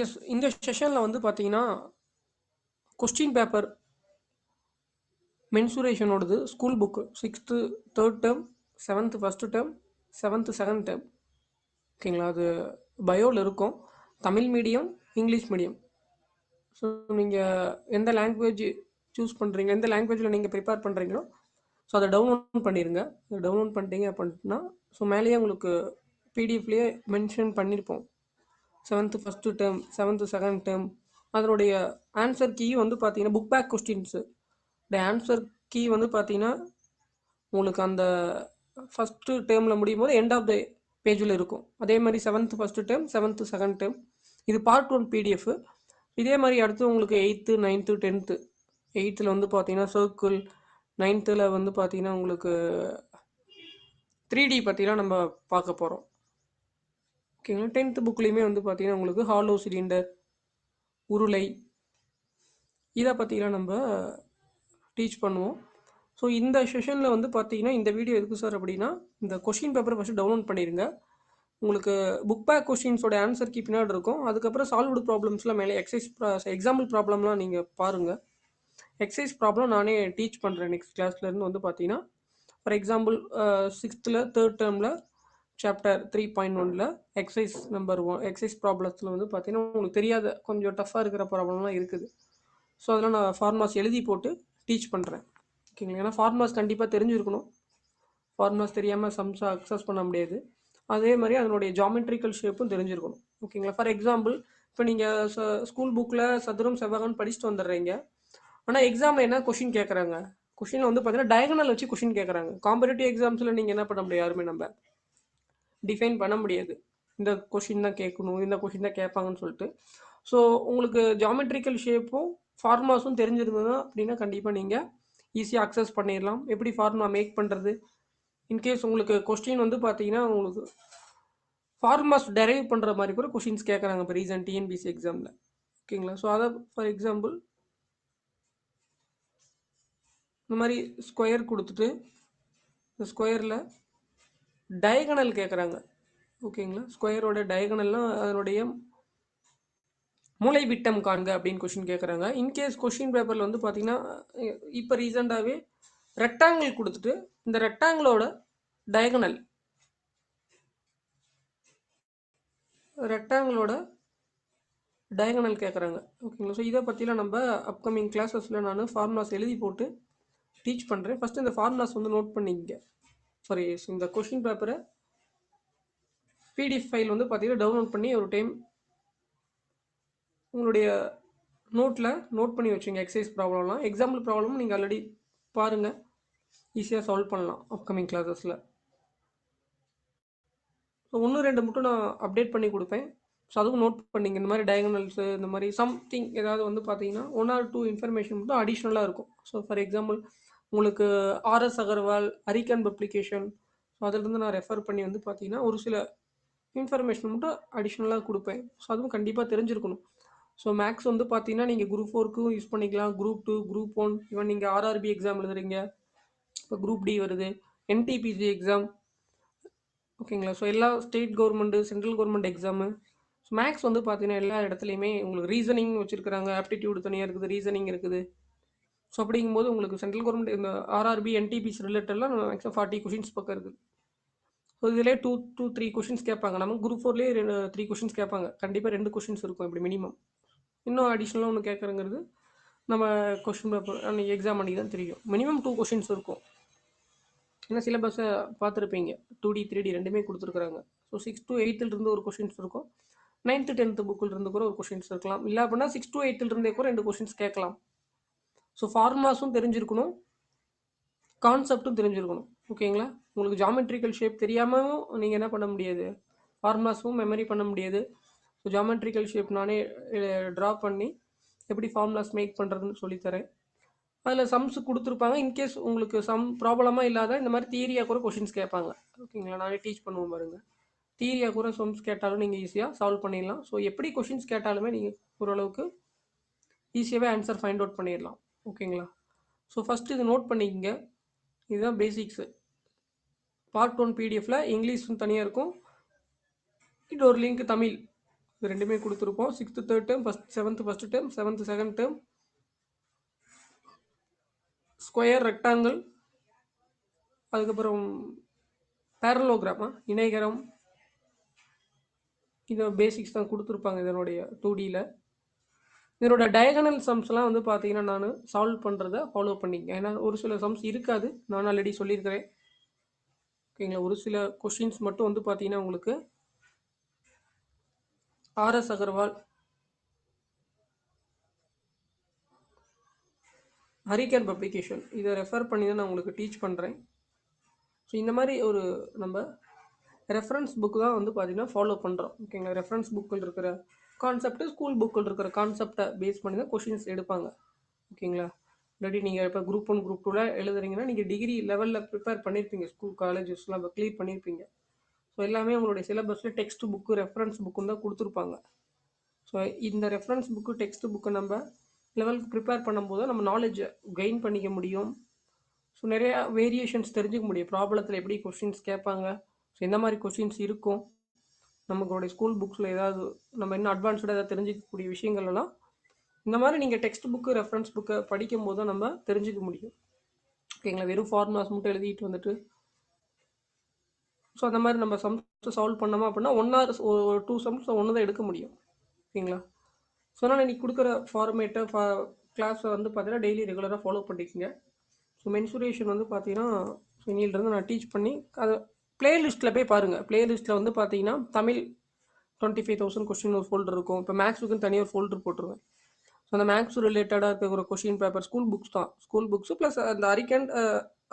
S. இந்த செஷனில் வந்து பார்த்தீங்கன்னா கொஸ்டின் பேப்பர் மென்சுரேஷனோடது school book 6th 3rd term, 7th 1st term, 7th 2nd term. ஓகேங்களா? அது பயோவில் இருக்கும். Tamil medium, English medium. So நீங்கள் எந்த லாங்குவேஜ் சூஸ் பண்ணுறீங்க, எந்த லாங்குவேஜில் நீங்கள் ப்ரிப்பேர் பண்ணுறீங்களோ ஸோ அதை டவுன்லோட் பண்ணிடுங்க. டவுன்லோட் பண்ணிட்டீங்க அப்படின்னா ஸோ மேலேயே உங்களுக்கு பிடிஎஃப்லேயே மென்ஷன் பண்ணியிருப்போம். 7th 1st term, 7th 2nd term, அதனுடைய ஆன்சர் கீ வந்து பார்த்தீங்கன்னா book back questions answer key வந்து பார்த்தீங்கன்னா உங்களுக்கு அந்த ஃபஸ்ட்டு டேர்மில் முடியும் போது எண்ட் ஆஃப் த பேஜில் இருக்கும். அதே மாதிரி 7th 1st term, 7th 2nd term. இது பார்ட் 1 பிடிஎஃப். இதே மாதிரி அடுத்து உங்களுக்கு 8th 9th 10th. 8th வந்து பார்த்தீங்கன்னா சர்க்கிள், 9th வந்து பார்த்தீங்கன்னா உங்களுக்கு 3D பற்றிலாம் நம்ம பார்க்க போகிறோம். ஓகேங்களா? 10th புக்லேயுமே வந்து பார்த்தீங்கன்னா உங்களுக்கு ஹாலோ சிலிண்டர், உருளை, இதை பற்றிலாம் நம்ம டீச் பண்ணுவோம். ஸோ இந்த செஷனில் வந்து பார்த்தீங்கன்னா இந்த வீடியோ எதுக்கு சார் அப்படின்னா, இந்த கொஷின் பேப்பரை ஃபஸ்ட்டு டவுன்லோட் பண்ணிடுங்க. உங்களுக்கு புக் பேக் கொஸ்டின்ஸோட ஆன்சர் கீ பின்னாடி இருக்கும். அதுக்கப்புறம் சால்வ்டு ப்ராப்ளம்ஸ்லாம் மேலே எக்ஸாம்பிள் ப்ராப்ளம்லாம் நீங்கள் பாருங்கள். எக்ஸசைஸ் ப்ராப்ளம் நானே டீச் பண்ணுறேன் நெக்ஸ்ட் கிளாஸ்லேருந்து வந்து பார்த்தீங்கன்னா. ஃபார் எக்ஸாம்பிள் 6th 3rd டேர்மில் சாப்டர் 3.1 எக்ஸசைஸ் நம்பர் 1 எக்ஸசைஸ் ப்ராப்ளத்தில் வந்து பார்த்தீங்கன்னா உங்களுக்கு தெரியாத கொஞ்சம் டஃப்பாக இருக்கிற ப்ராப்ளம்லாம் இருக்குது. ஸோ அதெல்லாம் நான் ஃபார்முலாஸ் எழுதி போட்டு டீச் பண்ணுறேன். ஓகேங்களா? ஏன்னா ஃபார்முலாஸ் கண்டிப்பாக தெரிஞ்சிருக்கணும். ஃபார்முலாஸ் தெரியாமல் சம்ஸை அக்சஸ் பண்ண முடியாது. அதே மாதிரி அதனுடைய ஜாமெட்ரிக்கல் ஷேப்பும் தெரிஞ்சிருக்கணும். ஓகேங்களா? ஃபார் எக்ஸாம்பிள் இப்போ நீங்கள் ஸ்கூல் புக்கில் சதுரம் செவ்வகம்னு படிச்சுட்டு வந்துடுறீங்க. ஆனால் எக்ஸாமில் என்ன கொஷின் கேட்குறாங்க? கொஷினில் வந்து பார்த்தீங்கன்னா டயகனல் வச்சு கொஷின் கேட்குறாங்க. காம்படிட்டிவ் எக்ஸாம்ஸில் நீங்கள் என்ன பண்ண முடியாது, யாருமே நம்ம டிஃபைன் பண்ண முடியாது. இந்த கொஷின் தான் கேட்கணும், இந்த கொஷின் தான் கேட்பாங்கன்னு சொல்லிட்டு. ஸோ உங்களுக்கு ஜாமெட்ரிக்கல் ஷேப்பும் ஃபார்முலாஸும் தெரிஞ்சிருந்தது அப்படின்னா கண்டிப்பாக நீங்கள் ஈஸியாக அக்சஸ் பண்ணிடலாம். எப்படி ஃபார்முலா மேக் பண்ணுறது, இன்கேஸ் உங்களுக்கு கொஸ்டின் வந்து பார்த்தீங்கன்னா உங்களுக்கு ஃபார்முலாஸ் டெரைவ் பண்ணுற மாதிரி கூட கொஷின்ஸ் கேட்குறாங்க இப்போ ரீசன்ட் டிஎன்பிசி எக்ஸாமில். ஓகேங்களா? ஸோ அதை ஃபார் எக்ஸாம்பிள் இந்த மாதிரி ஸ்கொயர் கொடுத்துட்டு இந்த ஸ்கொயரில் டயகனல் கேட்குறாங்க. ஓகேங்களா? ஸ்கொயரோட டயகனல்லாம் அதனுடைய மூளை விட்டம் காண்க அப்படின்னு கொஷின் கேட்குறாங்க. இன்கேஸ் கொஷின் பேப்பரில் வந்து பார்த்தீங்கன்னா இப்போ ரீசெண்டாகவே ரெக்டாங்கிள் கொடுத்துட்டு இந்த ரெக்டாங்கிளோட டயகனல் கேட்குறாங்க. ஓகேங்களா? ஸோ இதை பற்றிலாம் நம்ம அப்கமிங் கிளாஸஸில் நான் ஃபார்முலாஸ் எழுதி போட்டு டீச் பண்ணுறேன். ஃபஸ்ட்டு இந்த ஃபார்முலாஸ் வந்து நோட் பண்ணிக்கங்க. சாரி, இந்த கொஷின் பேப்பரை பிடிஎஃப் ஃபைல் வந்து பார்த்தீங்கன்னா டவுன்லோட் பண்ணி ஒரு டைம் உங்களுடைய நோட்டில் நோட் பண்ணி வச்சுங்க. எக்ஸசைஸ் ப்ராப்ளம்லாம் எக்ஸாம்பிள் ப்ராப்ளமும் நீங்கள் ஆல்ரெடி பாருங்கள், ஈஸியாக சால்வ் பண்ணலாம் அப்கமிங் கிளாஸஸில். ஸோ 1-2 மட்டும் நான் அப்டேட் பண்ணி கொடுப்பேன். ஸோ அதுவும் நோட் பண்ணிங்க. இந்த மாதிரி டயகனல்ஸு இந்த மாதிரி சம்திங் ஏதாவது வந்து பார்த்தீங்கன்னா 1 or 2 இன்ஃபர்மேஷன் மட்டும் அடிஷ்னலாக இருக்கும். ஸோ ஃபார் எக்ஸாம்பிள் உங்களுக்கு ஆர்எஸ் அகர்வால் அரிக்கன் பப்ளிகேஷன், ஸோ அதிலிருந்து நான் ரெஃபர் பண்ணி வந்து பார்த்தீங்கன்னா ஒரு சில இன்ஃபர்மேஷன் மட்டும் அடிஷ்னலாக கொடுப்பேன். ஸோ அதுவும் கண்டிப்பாக தெரிஞ்சிருக்கணும். ஸோ மேக்ஸ் வந்து பார்த்தீங்கன்னா நீங்கள் குரூப் 4க்கும் யூஸ் பண்ணிக்கலாம், குரூப் 2, குரூப் 1, ஈவன் நீங்கள் ஆர்ஆர்பி எக்ஸாம் எழுதுறீங்க, இப்போ குரூப் டி வருது, என்டிபிசி எக்ஸாம். ஓகேங்களா? ஸோ எல்லா state government, central government exam. So maths வந்து பார்த்தீங்கன்னா எல்லா இடத்துலையுமே உங்களுக்கு ரீசனிங் வச்சுருக்கிறாங்க, ஆப்டிடியூடு தனியாக இருக்குது, ரீசனிங் இருக்குது. ஸோ அப்படிங்கும்போது உங்களுக்கு சென்ட்ரல் கவர்மெண்ட் இந்த ஆர்ஆர்பி என்டிபிசி ரிலேட்டட்லாம் மேக்ஸிமம் 40 கொஷின்ஸ் பக்கம் இருக்குது. ஸோ இதிலே 2-3 கொஷின்ஸ் கேட்பாங்க. நம்ம குரூப் 4லேயே 3 கொஷின்ஸ் கேட்பாங்க. கண்டிப்பாக 2 கொஷின்ஸ் இருக்கும் இப்படி மினிமம். இன்னும் அடிஷ்னலாக ஒன்று கேட்குறங்கிறது நம்ம கொஷின் பேப்பர் அன்றைக்கி எக்ஸாம் அன்றைக்கி தான் தெரியும். மினிமம் 2 கொஷின்ஸ் இருக்கும். ஏன்னா சிலபஸை பார்த்துருப்பீங்க, 2D 3D ரெண்டுமே கொடுத்துருக்குறாங்க. ஸோ 6 to 8th இருந்து ஒரு கொஷின்ஸ் இருக்கும், 9th 10th புக்கில் இருந்து கூட ஒரு கொஷின்ஸ் இருக்கலாம். இல்லை அப்படின்னா 6 to 8th இருந்தே கூட 2 கொஷின்ஸ் கேட்கலாம். ஸோ ஃபார்முலாஸும் தெரிஞ்சிருக்கணும், கான்செப்டும் தெரிஞ்சிருக்கணும். ஓகேங்களா? உங்களுக்கு ஜாமெட்ரிக்கல் ஷேப் தெரியாமலும் நீங்கள் என்ன பண்ண முடியாது, ஃபார்முலாஸும் மெமரி பண்ண முடியாது. ஸோ ஜாமெட்ரிக்கல் ஷேப் நானே ட்ரா பண்ணி எப்படி ஃபார்முலாஸ் மேக் பண்ணுறதுன்னு சொல்லித்தரேன். அதில் சம்ஸ் கொடுத்துருப்பாங்க. இன்கேஸ் உங்களுக்கு சம் ப்ராப்ளமாக இல்லாத இந்த மாதிரி தியரியாக கூட கொஷின்ஸ் கேட்பாங்க. ஓகேங்களா? நானே டீச் பண்ணுவோம் பாருங்கள். தியரியாக கூட சம்ஸ் கேட்டாலும் நீங்கள் ஈஸியாக சால்வ் பண்ணிடலாம். ஸோ எப்படி கொஷின்ஸ் கேட்டாலுமே நீங்கள் ஓரளவுக்கு ஈஸியாகவே ஆன்சர் ஃபைண்ட் அவுட் பண்ணிடலாம். ஓகேங்களா? ஸோ ஃபஸ்ட்டு இது நோட் பண்ணிக்கங்க. இதுதான் பேசிக்ஸு. பார்ட் 1 பிடிஎஃப்பில் இங்கிலீஷும் தனியாக இருக்கும், இது ஒரு லிங்க் தமிழ். இது ரெண்டுமே கொடுத்துருப்போம். 6th third term, 7th first term, 7th second term, square, rectangle, அதுக்கப்புறம் பேரலோகிராமா, இணைகரம், இது பேசிக்ஸ் தான் கொடுத்துருப்பாங்க இதனுடைய 2Dயில். இதனோட டயகனல் சம்ஸ்லாம் வந்து பார்த்தீங்கன்னா நான் சால்வ் பண்ணுறதை ஃபாலோ பண்ணிங்க. ஏன்னா ஒரு சில சம்ஸ் இருக்காது, நான் ஆல்ரெடி சொல்லியிருக்கிறேன். ஓகேங்களா. ஒரு சில கொஷின்ஸ் மட்டும் வந்து பார்த்தீங்கன்னா உங்களுக்கு ஆர்எஸ் அகர்வால், ஹரிகேன் பப்ளிகேஷன் இதை ரெஃபர் பண்ணி தான் நான் உங்களுக்கு டீச் பண்ணுறேன். ஸோ இந்த மாதிரி ஒரு நம்ம ரெஃபரன்ஸ் புக்கு தான் வந்து பார்த்தீங்கன்னா ஃபாலோ பண்ணுறோம். ஓகேங்களா. ரெஃபரன்ஸ் புக்கில் இருக்கிற கான்செப்ட்டு, ஸ்கூல் புக்கில் இருக்கிற கான்செப்டை பேஸ் பண்ணி தான் கொஷின்ஸ் எடுப்பாங்க. ஓகேங்களா. இல்லாட்டி நீங்கள் இப்போ குரூப் 1 குரூப் 2ல் எழுதுறீங்கன்னா நீங்கள் டிகிரி லெவலில் ப்ரிப்பேர் பண்ணியிருப்பீங்க, ஸ்கூல் காலேஜஸ்லாம் இப்போ க்ளியர் பண்ணியிருப்பீங்க. ஸோ எல்லாமே உங்களுடைய சிலபஸில் டெக்ஸ்ட் புக்கு, ரெஃபரன்ஸ் புக்குன்னு தான் கொடுத்துருப்பாங்க. ஸோ இந்த ரெஃபரன்ஸ் புக்கு, டெக்ஸ்ட் புக்கை நம்ம லெவலுக்கு ப்ரிப்பேர் பண்ணும்போது நம்ம நாலேஜை கெயின் பண்ணிக்க முடியும். ஸோ நிறையா வேரியேஷன்ஸ் தெரிஞ்சுக்க முடியும். ப்ராப்ளத்தில் எப்படி கொஷின்ஸ் கேட்பாங்க, ஸோ எந்த மாதிரி கொஷின்ஸ் இருக்கும், நம்மளுடைய ஸ்கூல் புக்ஸில் ஏதாவது நம்ம இன்னும் அட்வான்ஸ்டாக ஏதாவது தெரிஞ்சிக்கக்கூடிய விஷயங்கள் எல்லாம் இந்த மாதிரி நீங்கள் டெக்ஸ்ட் புக்கு, ரெஃபரன்ஸ் புக்கை படிக்கும் போது தான் நம்ம தெரிஞ்சுக்க முடியும். ஓகேங்களா. வெறும் ஃபார்முலாஸ் மட்டும் எழுதிட்டு வந்துட்டு ஸோ அந்த மாதிரி நம்ம சம்ஸ் சால்வ் பண்ணோமா அப்படின்னா 1 or 2 சம்ஸ் ஒன்று தான் எடுக்க முடியும். ஓகேங்களா. ஸோ அதனால் இன்றைக்கி கொடுக்குற ஃபார்மேட்டை கிளாஸை வந்து பார்த்தீங்கன்னா டெய்லி ரெகுலராக ஃபாலோ பண்ணிக்கோங்க. ஸோ மென்சுரேஷன் வந்து பார்த்தீங்கன்னா இன்னிலிருந்து நான் டீச் பண்ணி அதை பிளேலிஸ்ட்டில் போய் பாருங்கள். பிளேலிஸ்ட்டில் வந்து பார்த்தீங்கன்னா தமிழ் 25,000 கொஸ்டின் ஒரு ஃபோல்டர் இருக்கும். இப்போ மேக்ஸுக்குன்னு தனியாக ஒரு ஃபோல்டர் போட்டுருவேன். ஸோ அந்த மேக்ஸ் ரிலேட்டடாக இருக்கிற ஒரு கொஷின் பேப்பர், ஸ்கூல் புக்ஸ் தான், ஸ்கூல் புக்ஸு ப்ளஸ் அந்த ஹரிகேன்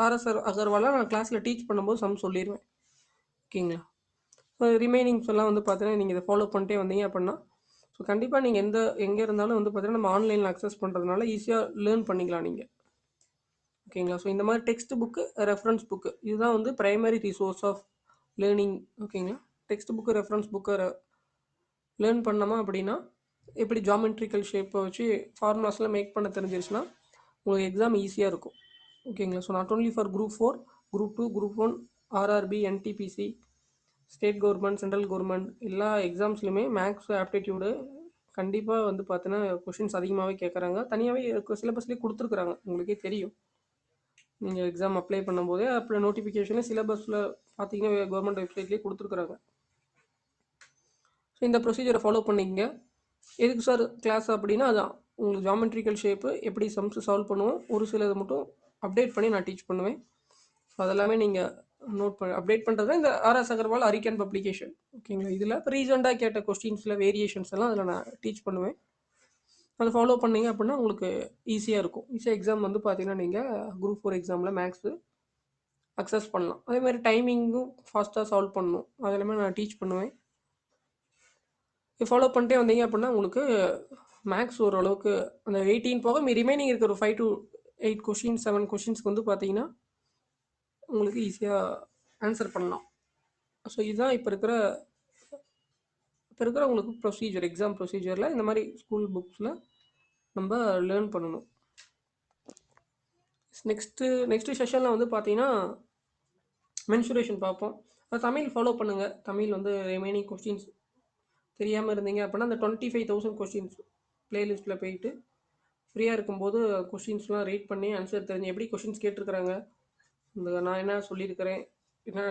ஆர்எஸ் அகர்வாலாக நான் கிளாஸில் டீச் பண்ணும்போது சம் சொல்லிடுவேன். ஓகேங்களா. ஸோ ரிமைனிங்ஸ் எல்லாம் வந்து பார்த்தீங்கன்னா நீங்கள் இதை ஃபாலோ பண்ணிட்டே வந்தீங்க அப்படின்னா ஸோ கண்டிப்பாக நீங்கள் எங்கே இருந்தாலும் வந்து பார்த்தீங்கன்னா நம்ம ஆன்லைனில் அக்சஸ் பண்ணுறதுனால ஈஸியாக லேர்ன் பண்ணிக்கலாம் நீங்கள். ஓகேங்களா. ஸோ இந்த மாதிரி டெக்ஸ்ட் புக்கு, ரெஃபரன்ஸ் புக்கு இதுதான் வந்து ப்ரைமரி ரிசோர்ஸ் ஆஃப் லேர்னிங். ஓகேங்களா. டெக்ஸ்ட் புக்கு, ரெஃபரன்ஸ் புக்கை லேர்ன் பண்ணோமா அப்படின்னா எப்படி ஜாமெட்ரிக்கல் ஷேப்பை வச்சு ஃபார்முலாஸ்லாம் மேக் பண்ண தெரிஞ்சிருச்சுன்னா உங்களுக்கு எக்ஸாம் ஈஸியாக இருக்கும். ஓகேங்களா. So not only for group 4, group 2, group 1, RRB, NTPC, state government, central government எல்லா எக்ஸாம்ஸ்லையுமே மேக்ஸ் ஆப்டிடியூடு கண்டிப்பாக வந்து பார்த்தீங்கன்னா கொஷின்ஸ் அதிகமாகவே கேட்குறாங்க. தனியாகவே சிலபஸ்லேயே கொடுத்துருக்குறாங்க, உங்களுக்கே தெரியும். நீங்கள் எக்ஸாம் அப்ளை பண்ணும்போதே அப்புறம் நோட்டிஃபிகேஷனே சிலபஸில் பார்த்தீங்கன்னா கவர்மெண்ட் வெப்சைட்லேயே கொடுத்துருக்குறாங்க. ஸோ இந்த ப்ரொசீஜரை ஃபாலோ பண்ணிக்கங்க. எதுக்கு சார் கிளாஸ் அப்படின்னா அதான் உங்களுக்கு ஜாமெட்ரிக்கல் ஷேப்பு எப்படி சம்ஸ் சால்வ் பண்ணுவோம், ஒரு சிலது மட்டும் அப்டேட் பண்ணி நான் டீச் பண்ணுவேன். ஸோ அதெல்லாமே நீங்கள் நோட் பண்ணி அப்டேட் பண்ணுறது இந்த ஆர்எஸ் அகர்வால் ஹரிகேன் பப்ளிகேஷன். ஓகேங்களா. இதில் இப்போ ரீசெண்டாக கேட்ட கொஸ்டின்ஸில் வேரியேஷன்ஸ் எல்லாம் அதில் நான் டீச் பண்ணுவேன். அதை ஃபாலோ பண்ணிங்க அப்படின்னா உங்களுக்கு ஈஸியாக இருக்கும். ஈஸியாக எக்ஸாம் வந்து பார்த்தீங்கன்னா நீங்கள் குரூப் 4 எக்ஸாமில் மேக்ஸு அக்சஸ் பண்ணலாம். அதே மாதிரி டைமிங்கும் ஃபாஸ்ட்டாக சால்வ் பண்ணணும், அதெல்லாமே நான் டீச் பண்ணுவேன். ஃபாலோ பண்ணிட்டே வந்தீங்க அப்படின்னா உங்களுக்கு மேக்ஸ் ஓரளவுக்கு அந்த 18 போக ரிமைனிங் இருக்கிற ஒரு 5 to 8 கொஷின்ஸ் 7 கொஷின்ஸ்க்கு வந்து பார்த்தீங்கன்னா உங்களுக்கு ஈஸியாக ஆன்சர் பண்ணலாம். ஸோ இதுதான் இப்போ இருக்கிற உங்களுக்கு ப்ரொசீஜர், எக்ஸாம் ப்ரொசீஜரில் இந்த மாதிரி ஸ்கூல் புக்ஸில் நம்ம லேர்ன் பண்ணணும். நெக்ஸ்ட்டு செஷனில் வந்து பார்த்தீங்கன்னா மென்சுரேஷன் பார்ப்போம். தமிழ் ஃபாலோ பண்ணுங்கள். தமிழ் வந்து ரிமைனிங் கொஸ்டின்ஸ் தெரியாமல் இருந்தீங்க அப்படின்னா அந்த 25,000 கொஸ்டின்ஸ் ப்ளேலிஸ்ட்டில் போயிட்டு ஃப்ரீயாக இருக்கும்போது கொஷின்ஸ்லாம் ரீட் பண்ணி ஆன்சர் தெரிஞ்சு எப்படி கொஷின்ஸ் கேட்டிருக்கிறாங்க, இந்த நான் என்ன சொல்லியிருக்கிறேன், என்ன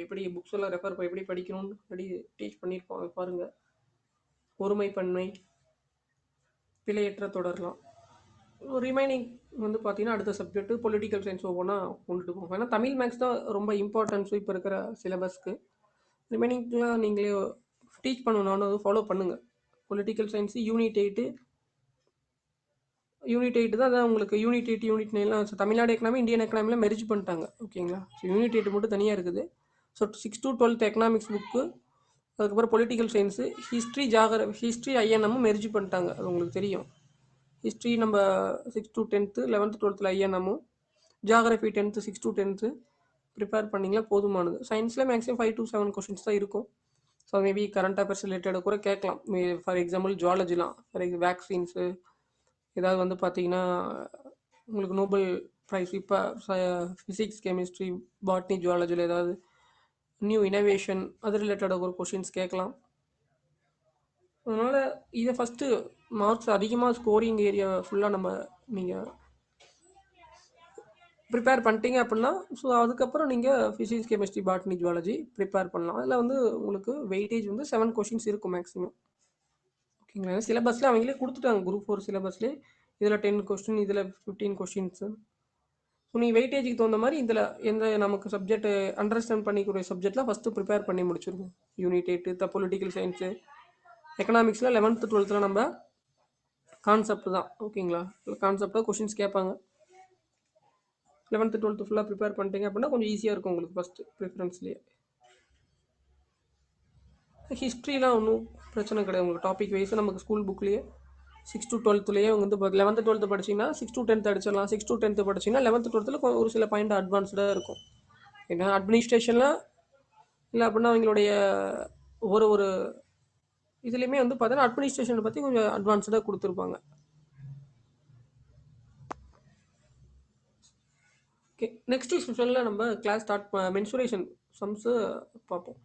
எப்படி புக்ஸ் எல்லாம் ரெஃபர் பண்ணி எப்படி படிக்கணும்னு அப்படி டீச் பண்ணியிருப்போம். பாருங்கள். ஒருமைப்பன்மை, பிழையற்ற தொடரலாம். ரிமைனிங் வந்து பார்த்தீங்கன்னா அடுத்த சப்ஜெக்ட்டு பொலிட்டிக்கல் சயின்ஸ் ஒவ்வொன்றா கொண்டுட்டு போகும். ஏன்னா தமிழ் மேக்ஸ் தான் ரொம்ப இம்பார்ட்டன்ஸும் இப்போ இருக்கிற சிலபஸ்க்கு. ரிமைனிங்லாம் நீங்களே டீச் பண்ணணும்னு ஃபாலோ பண்ணுங்கள். பொலிட்டிக்கல் சயின்ஸு யூனிட் 8 தான். அதான் உங்களுக்கு யூனிட் 8, யூனிட் 9லாம் தமிழ்நாடு எக்கனாமி, இந்தியன் எக்கனாமிலாம் மெர்ஜ் பண்ணிட்டாங்க. ஓகேங்களா. ஸோ யூனிட் 8 மட்டும் தனியாக இருக்குது. ஸோ 6 to 12 எக்கனாமிக்ஸ் புக்கு, அதுக்கப்புறம் பொலிட்டிக்கல் சயின்ஸு, ஹிஸ்ட்ரி ஐஎன்எம்மும் மெர்ஜ் பண்ணிட்டாங்க. அது உங்களுக்கு தெரியும். ஹிஸ்ட்ரி நம்ம 6 to 10, 11th 12th ஐஎன்எம்மும், geography 10th 6 to 10th prepare பண்ணிங்களா போதுமானது. சயின்ஸில் மேக்ஸிமம் 5 to 7 கொஷின்ஸ் தான் இருக்கும். ஸோ மேபி கரண்ட் அஃபேர்ஸ் ரிலேட்டடாக கூட கேட்கலாம். ஃபார் எக்ஸாம்பிள் ஜுவாலஜிலாம், வேக்சின்ஸு ஏதாவது வந்து பார்த்தீங்கன்னா உங்களுக்கு நோபல் ப்ரைஸ் இப்போ ஃபிசிக்ஸ், கெமிஸ்ட்ரி, பாட்னி, ஜுவாலஜியில் ஏதாவது நியூ இனோவேஷன் அது ரிலேட்டடாக ஒரு கொஷின்ஸ் கேட்கலாம். அதனால் இதை ஃபஸ்ட்டு மார்க்ஸ் அதிகமாக ஸ்கோரிங் ஏரியா ஃபுல்லாக நீங்கள் ப்ரிப்பேர் பண்ணிட்டீங்க அப்படின்னா, ஸோ அதுக்கப்புறம் நீங்கள் physics, chemistry, botany, zoology prepare பண்ணலாம். அதில் வந்து உங்களுக்கு வெயிட்டேஜ் வந்து 7 கொஷின்ஸ் இருக்கும் மேக்ஸிமம். ஓகேங்களா? சிலபஸில் அவங்களே கொடுத்துட்டாங்க குரூப் 4 சிலபஸ்லேயே இதில் 10 கொஸ்டின், இதில் 15 கொஷின்ஸு. ஸோ நீங்கள் வெயிட்டேஜுக்கு தகுந்த மாதிரி இதில் எந்த நமக்கு சப்ஜெக்ட் அண்டர்ஸ்டாண்ட் பண்ணிக்கூடிய சப்ஜெக்ட்லாம் ஃபஸ்ட்டு ப்ரிப்பேர் பண்ணி முடிச்சிருக்கோம். Unit 8 political science, எக்கனாமிக்ஸில் 11th 12th நம்ம கான்செப்ட் தான். ஓகேங்களா? கான்செப்டாக கொஷின்ஸ் கேட்பாங்க. 11th 12th ஃபுல்லாக ப்ரிப்பேர் பண்ணிட்டீங்க அப்படின்னா கொஞ்சம் ஈஸியாக இருக்கும் உங்களுக்கு ஃபஸ்ட்டு ப்ரிஃபரன்ஸ்லேயே. ஹிஸ்ட்ரிலாம் ஒன்றும் பிரச்சனை கிடையாது. உங்களுக்கு டாபிக் வைஸ் நமக்கு ஸ்கூல் புக்லேயே 6 to 12லேயே வந்து 11th 12th படிச்சிங்கன்னா 6 to 10th அடிச்சிடலாம். 6 to 10th படிச்சிங்கன்னா 11th 12th ஒரு சில பாயிண்ட் அட்வான்ஸ்டாக இருக்கும். ஏன்னா அட்மினிஸ்ட்ரேஷனில் இல்லை அப்படின்னா அவங்களுடைய ஒரு ஒரு இதுலேயுமே வந்து பார்த்தீங்கன்னா அட்மினிஸ்ட்ரேஷனை பற்றி கொஞ்சம் அட்வான்ஸ்டாக கொடுத்துருப்பாங்க. ஓகே, நெக்ஸ்ட் செஷனில் நம்ம கிளாஸ் ஸ்டார்ட் மென்சுரேஷன் சம்ஸு பார்ப்போம்.